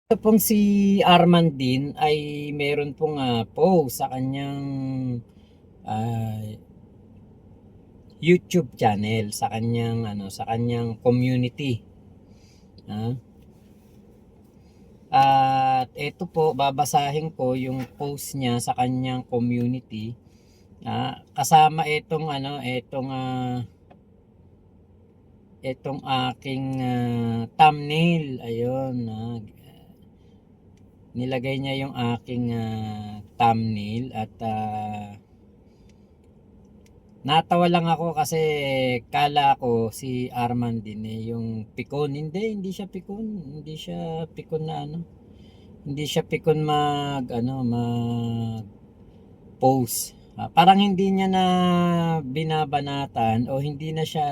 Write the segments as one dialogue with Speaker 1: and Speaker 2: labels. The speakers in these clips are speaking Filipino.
Speaker 1: Ito pong si Arman din ay meron pong post sa kanyang ah, YouTube channel, sa kanyang sa kanyang community. Ah. At ito po, babasahin ko yung post niya sa kanyang community. Kasama itong itong aking thumbnail. Ayun, nilagay niya yung aking thumbnail at natawa lang ako kasi kala ko si Arman din yung pikon. Hindi siya pikon. Hindi siya pikon na Hindi siya pikon mag post. Parang hindi niya na binabanatan o hindi na siya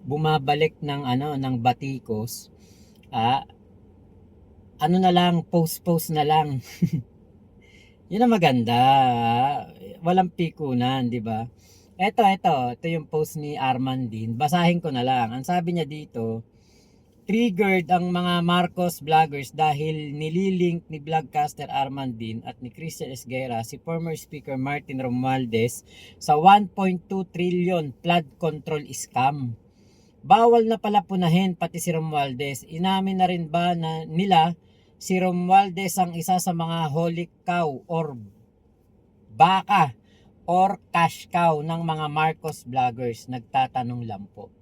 Speaker 1: bumabalik ng batikos. Ah, ano na lang, post na lang. Yun ang maganda. Walang pikunan, di ba? Ito yung post ni Arman din. Basahin ko na lang. Ang sabi niya dito, triggered ang mga Marcos vloggers dahil nililink ni vlogcaster Arman din at ni Christian Esguerra si former Speaker Martin Romualdez sa 1.2 trillion flood control scam. Bawal na pala punahin pati si Romualdez. Inamin na rin ba na nila si Romualdez ang isa sa mga holy cow or baka or cash cow ng mga Marcos vloggers? Nagtatanong lang po.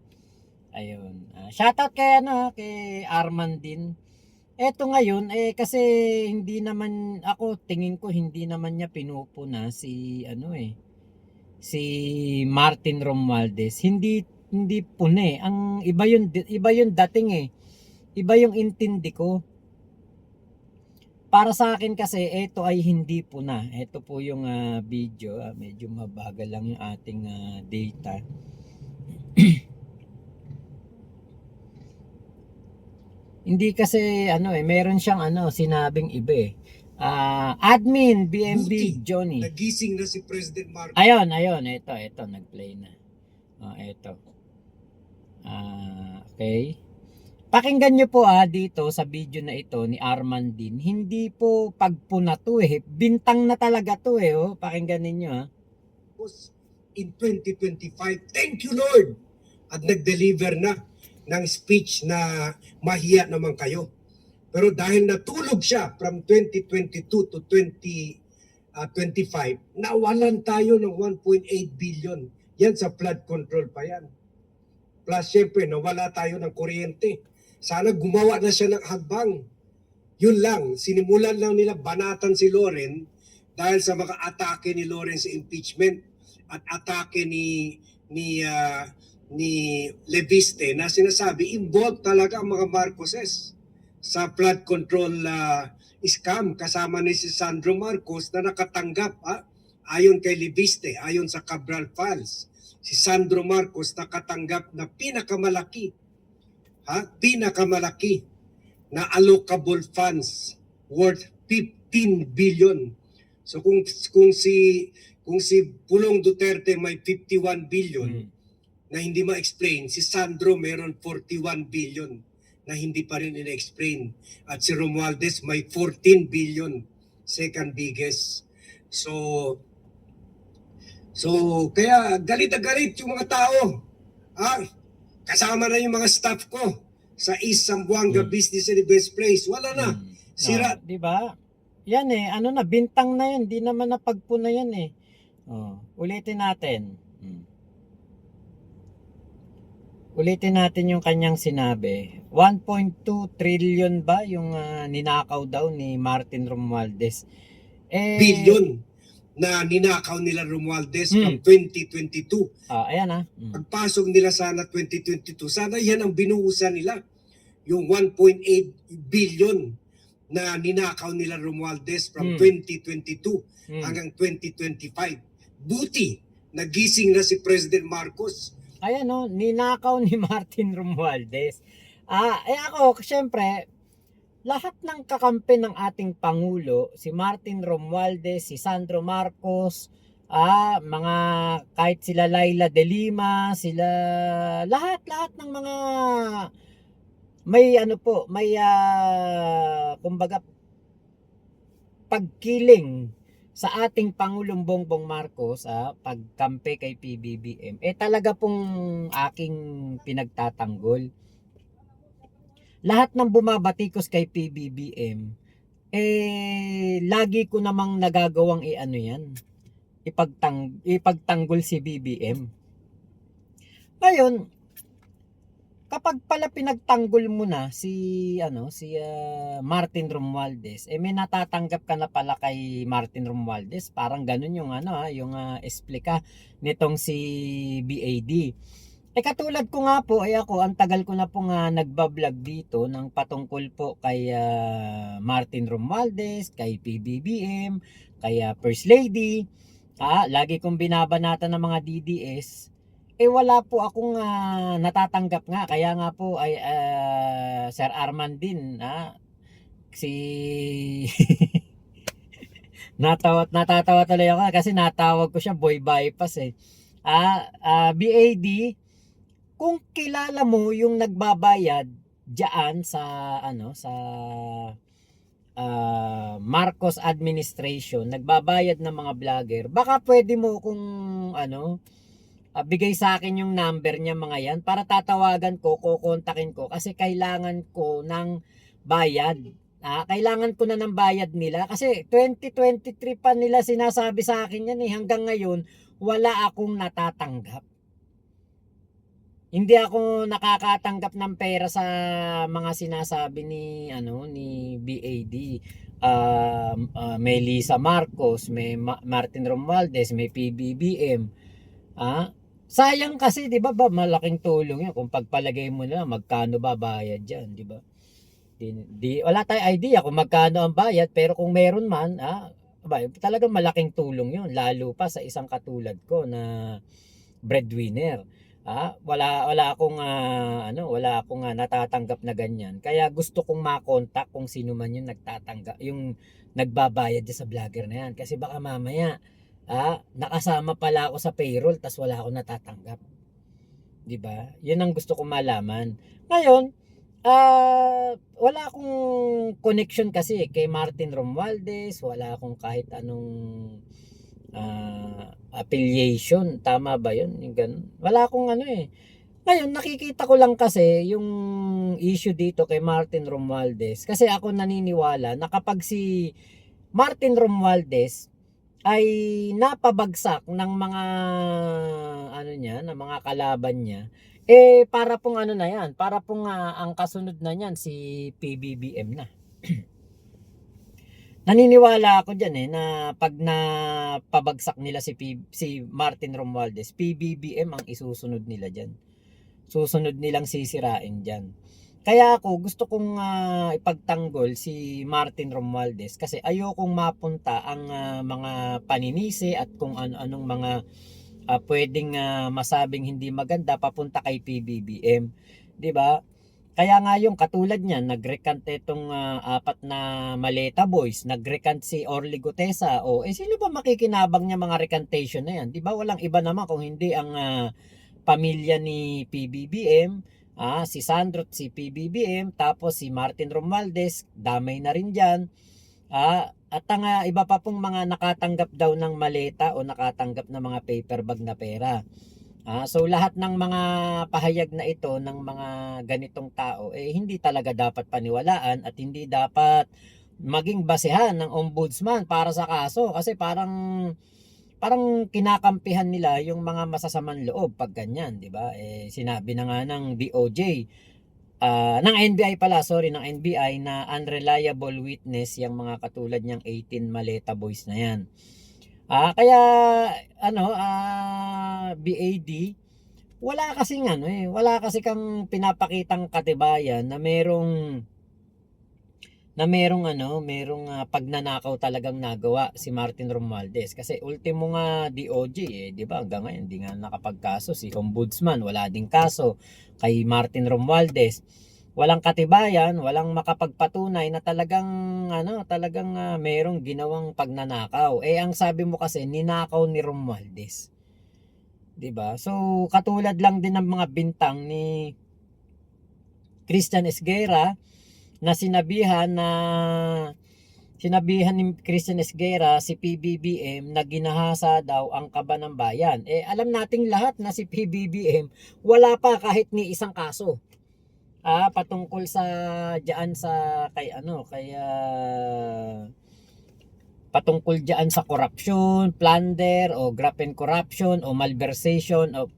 Speaker 1: Ayun. Shoutout kay Arman din. Eto ngayon kasi hindi naman ako tingin ko hindi naman niya pinupuna si Martin Romualdez. Hindi pune. Ang iba yung dating Iba yung intindi ko. Para sa akin kasi ito ay hindi puna. Ito po yung video. Medyo mabagal lang yung ating data. Hindi kasi meron siyang sinabing iba admin BMB
Speaker 2: Buti,
Speaker 1: Johnny.
Speaker 2: nagising na si President Marcos.
Speaker 1: Ayun, ito nag-play na. Ito. Okay. Pakinggan nyo po dito sa video na ito ni Arman din. Hindi po pagpuna to bintang na talaga to Pakinggan ninyo
Speaker 2: In 2025, thank you Lord! At nag-deliver na ng speech na mahiya naman kayo. Pero dahil natulog siya from 2022 to 2025, nawalan tayo ng 1.8 billion. Yan sa flood control pa yan. Plus syempre, nawala tayo ng kuryente. Sana gumawa na siya ng hagbang. Yun lang, sinimulan lang nila banatan si Loren dahil sa mga atake ni Loren sa impeachment at atake ni Leviste na sinasabi involved talaga ang mga Marcoses sa flood control scam kasama ni si Sandro Marcos na nakatanggap ayon kay Leviste, ayon sa Cabral Files. Si Sandro Marcos nakatanggap na pinakamalaki na allocable funds worth 15 billion. So kung si Pulong Duterte may 51 billion na hindi ma-explain, si Sandro meron 41 billion na hindi pa rin ina-explain. At si Romualdez may 14 billion, second biggest. So kaya galit na galit yung mga tao. Kasama na yung mga staff ko sa East Zamboanga Business and Best Place. Wala na. Sira.
Speaker 1: Di ba? Yan na bintang na yan, di naman napagpuna yan ulitin natin. Ulitin natin yung kanyang sinabi. 1.2 trillion ba yung ninakaw daw ni Martin Romualdez?
Speaker 2: Billion na ninakaw nila Romualdez from 2022.
Speaker 1: Ayan
Speaker 2: Pagpasok nila sana 2022, sana yan ang binuhusan nila. Yung 1.8 billion na ninakaw nila Romualdez from 2022 hanggang 2025. Buti, nagising na si President Marcos.
Speaker 1: Ayan ninakaw ni Martin Romualdez. Ako, syempre, lahat ng kakampi ng ating Pangulo, si Martin Romualdez, si Sandro Marcos, mga kahit sila Laila de Lima, sila lahat ng mga may ano po, may kumbaga pagkiling sa ating Pangulong Bongbong Marcos, pagkampi kay PBBM, talaga pong aking pinagtatanggol. Lahat ng bumabatikos kay PBBM, lagi ko namang nagagawang ano yan, ipagtanggol si BBM. Ngayon, kapag pala pinagtanggol mo na si Martin Romualdez, may natatanggap ka na pala kay Martin Romualdez, parang ganun yung yung explica nitong si BAD. Katulad ko nga po, ako ang tagal ko na po nga nagba-vlog dito ng patungkol po kay Martin Romualdez, kay PBBM, kay First Lady. Lagi kong binabanatan ng mga DDS. Wala po akong natatanggap nga. Kaya nga po ay Sir Arman din, si natatawa tuloy ako kasi natawag ko siya boy bypass BAD, kung kilala mo yung nagbabayad diyan sa Marcos administration, nagbabayad ng mga vlogger, baka pwede mo kung bigay sa akin yung number niya mga yan para tatawagan ko, kukontakin ko kasi kailangan ko ng bayad. Kailangan ko na ng bayad nila kasi 2023 pa nila sinasabi sa akin yan hanggang ngayon wala akong natatanggap. Hindi ako nakakatanggap ng pera sa mga sinasabi ni BAD. May Lisa Marcos, may Martin Romualdez, may PBBM. Sayang kasi 'di ba, malaking tulong 'yan kung pagpalagay mo na magkano ba bayad diyan, 'di ba? Wala tayong idea kung magkano ang bayad, pero kung meron man, talagang malaking tulong 'yon lalo pa sa isang katulad ko na breadwinner. Wala akong natatanggap na ganyan. Kaya gusto kong makontak kung sino man yung nagtatanggap, yung nagbabayad sa vlogger na yan. Kasi baka mamaya, nakasama pala ako sa payroll tas wala akong natatanggap. 'Di ba? 'Yun ang gusto kong malaman. Ngayon, wala akong connection kasi kay Martin Romualdez, wala akong kahit anong affiliation, tama ba 'yun? Yung ganun. Wala akong Ngayon nakikita ko lang kasi yung issue dito kay Martin Romualdez kasi ako naniniwala na kapag si Martin Romualdez ay napabagsak ng mga ng mga kalaban niya, para pong na yan, para pong ang kasunod na niyan si PBBM na. Naniniwala ako diyan na pag napabagsak nila si Martin Romualdez, PBBM ang isusunod nila diyan. Susunod nilang sisirain diyan. Kaya ako gusto kong ipagtanggol si Martin Romualdez kasi ayokong mapunta ang mga paninisi at kung ano-anong mga pwedeng masabing hindi maganda papunta kay PBBM, 'di ba? Kaya nga yung katulad niyan, nagrecant itong apat na Maleta Boys, nagrecant si Orly Gutesa. Sino ba makikinabang niya mga recantation na yan? 'Di ba walang iba naman kung hindi ang pamilya ni PBBM, si Sandro si PBBM, tapos si Martin Romualdez, damay na rin diyan. At ang iba pa pong mga nakatanggap daw ng maleta o nakatanggap ng mga paper bag na pera. So lahat ng mga pahayag na ito ng mga ganitong tao hindi talaga dapat paniwalaan at hindi dapat maging basehan ng ombudsman para sa kaso kasi parang kinakampihan nila yung mga masasamang loob pag ganyan, 'di ba? Sinabi na nga ng DOJ, ng NBI pala, sorry, ng NBI na unreliable witness yung mga katulad niyang 18 Maleta Boys na yan. Kaya BAD, wala kasing wala kasi kang pinapakitang katibayan na merong pagnanakaw talagang nagawa si Martin Romualdez. Kasi ultimo nga DOJ, 'di ba? Hanggang ngayon hindi nga nakapagkaso si Ombudsman, wala ding kaso kay Martin Romualdez. Walang katibayan, walang makapagpatunay na talagang merong ginawang pagnanakaw. Ang sabi mo kasi ninakaw ni Romualdez. 'Di ba? So katulad lang din ng mga bintang ni Christian Esguerra na sinabihan ni Christian Esguerra si PBBM na ginahasa daw ang kaba ng bayan. Alam nating lahat na si PBBM wala pa kahit ni isang kaso. Patungkol sa diyan sa patungkol diyan sa corruption, plunder o graft and corruption o malversation of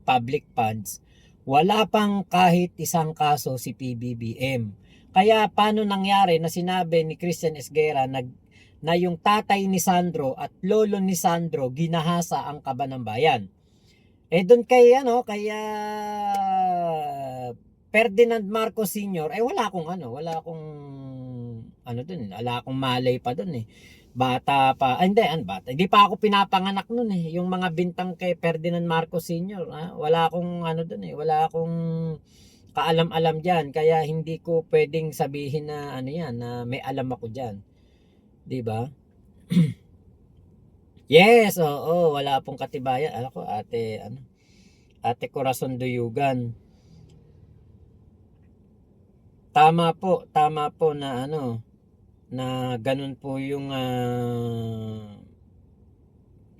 Speaker 1: public funds. Wala pang kahit isang kaso si PBBM. Kaya paano nangyari na sinabi ni Christian Esguerra na yung tatay ni Sandro at lolo ni Sandro ginahasa ang kaba ng bayan? Doon kay Ferdinand Marcos Sr. wala akong malay pa doon. Bata pa, bata. Hindi pa ako pinapanganak noon yung mga bintang kay Ferdinand Marcos Sr. Wala akong wala akong kaalam-alam diyan, kaya hindi ko pwedeng sabihin na na may alam ako diyan. 'Di ba? Yes, oo, wala pong katibayan. Ko, Ate Corazon Duyugan. Tama po na na ganun po yung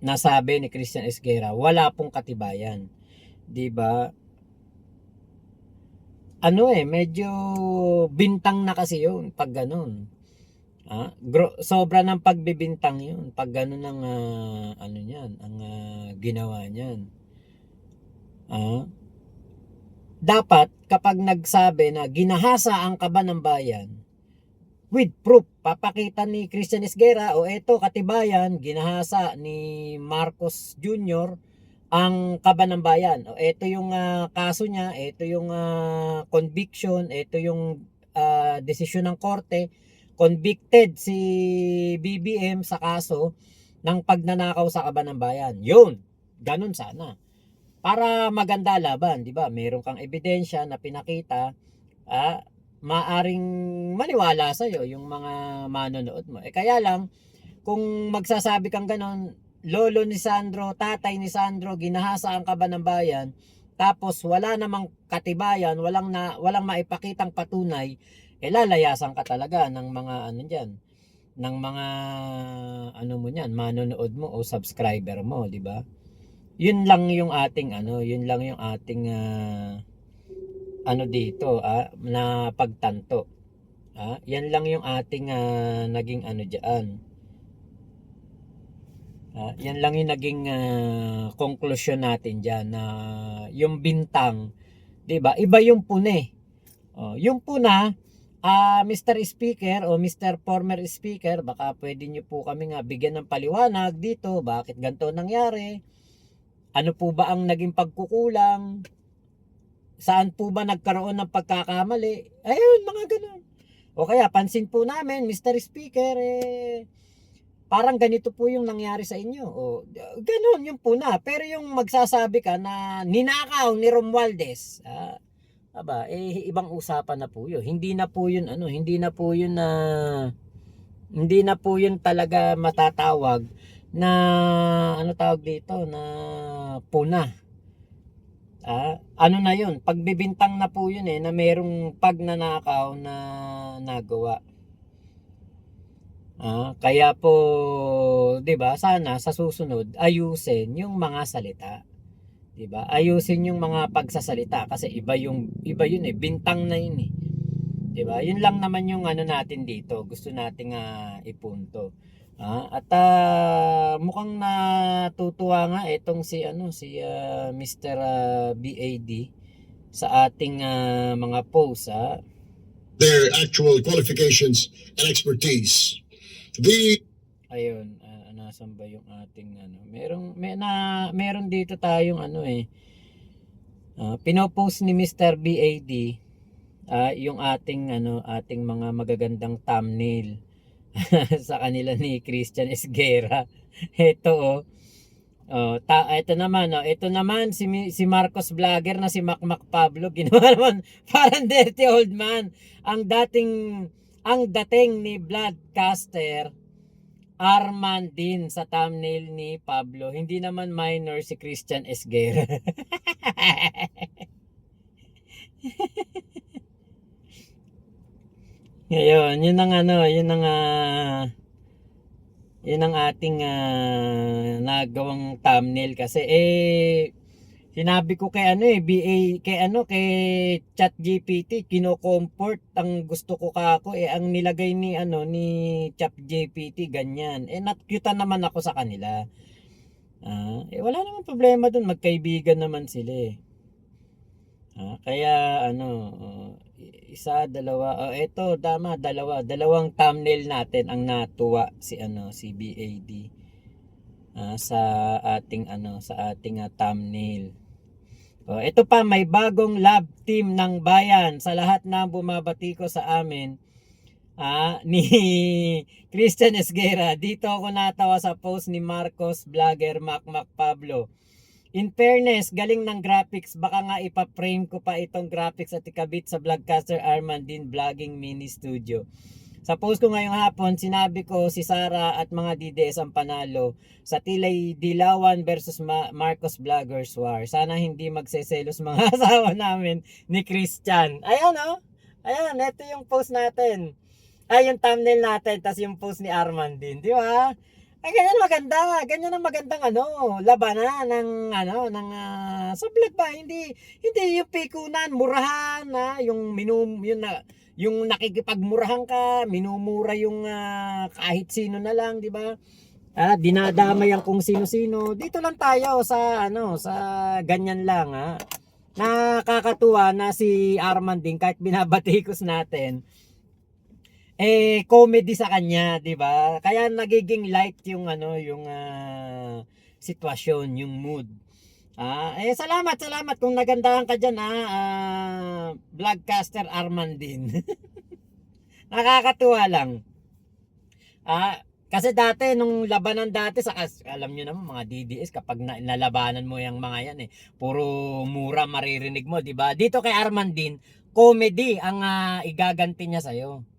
Speaker 1: nasabi ni Christian Esguerra. Wala pong katibayan. 'Di ba? Medyo bintang na kasi yun pag ganun. Sobra ng pagbibintang yun pag ganun ang ginawa niyan. Dapat kapag nagsabi na ginahasa ang kaba ng bayan, with proof, papakita ni Christian Esguerra, eto katibayan, ginahasa ni Marcos Jr. ang kaba ng bayan. Ito yung kaso niya, ito yung conviction, ito yung desisyon ng korte. Convicted si BBM sa kaso ng pagnanakaw sa kaba ng bayan. Yun, ganun sana. Para maganda laban, di ba? Meron kang ebidensya na pinakita, maaring maniwala sa'yo yung mga manonood mo. Kaya lang, kung magsasabi kang ganun, lolo ni Sandro, tatay ni Sandro, ginahasa ang kaba ng bayan, tapos wala namang katibayan, walang maipakitang patunay, lalayasan ka talaga ng mga ng mga mo niyan, manonood mo o subscriber mo, di ba? Yun lang yung ating dito na pagtanto. Yan lang yung ating naging diyan. Yan lang yung naging conclusion natin diyan na yung bintang, 'di ba? Iba yung pune. Yung puna, Mr. Speaker o Mr. Former Speaker, baka pwede niyo po kami bigyan ng paliwanag dito, bakit ganito nangyari? Ano po ba ang naging pagkukulang? Saan po ba nagkaroon ng pagkakamali? Ayun, mga ganun. O kaya pansin po namin, Mr. Speaker, parang ganito po yung nangyari sa inyo. Ganun yung puna. Pero yung magsasabi ka na ninakaw ni Romualdez, ibang usapan na po yun. Hindi na po yun talaga matatawag na tawag dito na puna. Na yun, pagbibintang na po yun na merong pagnanakaw na nagawa. Kaya po, 'di ba? Sana sa susunod ayusin yung mga salita. 'Di ba? Ayusin yung mga pagsasalita kasi iba yun bintang na yun 'Di ba? Yun lang naman yung natin dito. Gusto nating ipunto. At mukhang natutuwa nga itong si Mr. BAD sa ating mga posts
Speaker 3: their actual qualifications and expertise.
Speaker 1: Ayun, nasan ba yung ating meron dito tayong pinopost ni Mr. BAD yung ating mga magagandang thumbnail sa kanila ni Christian Esguerra. Ito ito naman si Marcos Vlogger na si Macmac Pablo, ginawa naman parang dirty old man. Ang dating ni Bloodcaster Arman din sa thumbnail ni Pablo. Hindi naman minor si Christian Esguerra. Ngayon, yun ang ano, yun ang ating nagawang thumbnail kasi sinabi ko kay ano kay ChatGPT, kino-comfort ang gusto ko kako ang nilagay ni ChatGPT ganyan. Nakyutan naman ako sa kanila. Wala namang problema dun, magkaibigan naman sila eh. Kaya isa, dalawa, eto tama, dalawang thumbnail natin ang natuwa si BAD sa ating thumbnail. Ito pa, may bagong love team ng bayan sa lahat na bumabati ko sa amin. Ni Christian Esguera. Dito ako natawa sa post ni Marcos Vlogger Mac Pablo. In fairness, galing ng graphics. Baka nga ipa-frame ko pa itong graphics at ikabit sa Vlogcaster Armandin Vlogging Mini Studio. Sa post ko ngayong hapon, sinabi ko si Sara at mga DDS ang panalo sa Tilay Dilawan versus Marcos Vloggers War. Sana hindi magseselos mga asawa namin ni Christian. Ayan Ayan, ito yung post natin. Yung thumbnail natin, tas yung post ni Armandin, di ba? Ganyan maganda. Ganyan ang magandang labanan ng sa vlog ba, hindi yung pikunan, murahan, yung nakikipagmurahan ka, minumura yung kahit sino na lang, di ba? Dinadamay ang kung sino-sino. Dito lang tayo sa sa ganyan lang Nakakatuwa na si Armandin kahit binabatikos natin comedy sa kanya, 'di ba? Kaya nagiging light yung sitwasyon, yung mood. Salamat kung nagandahan ka diyan Vlogcaster Armandin. Nakakatuwa lang. Kasi dati nung labanan dati alam niyo naman mga DDS kapag nalabanan mo yung mga yan puro mura maririnig mo, 'di ba? Dito kay Armandin, comedy ang igaganti niya sa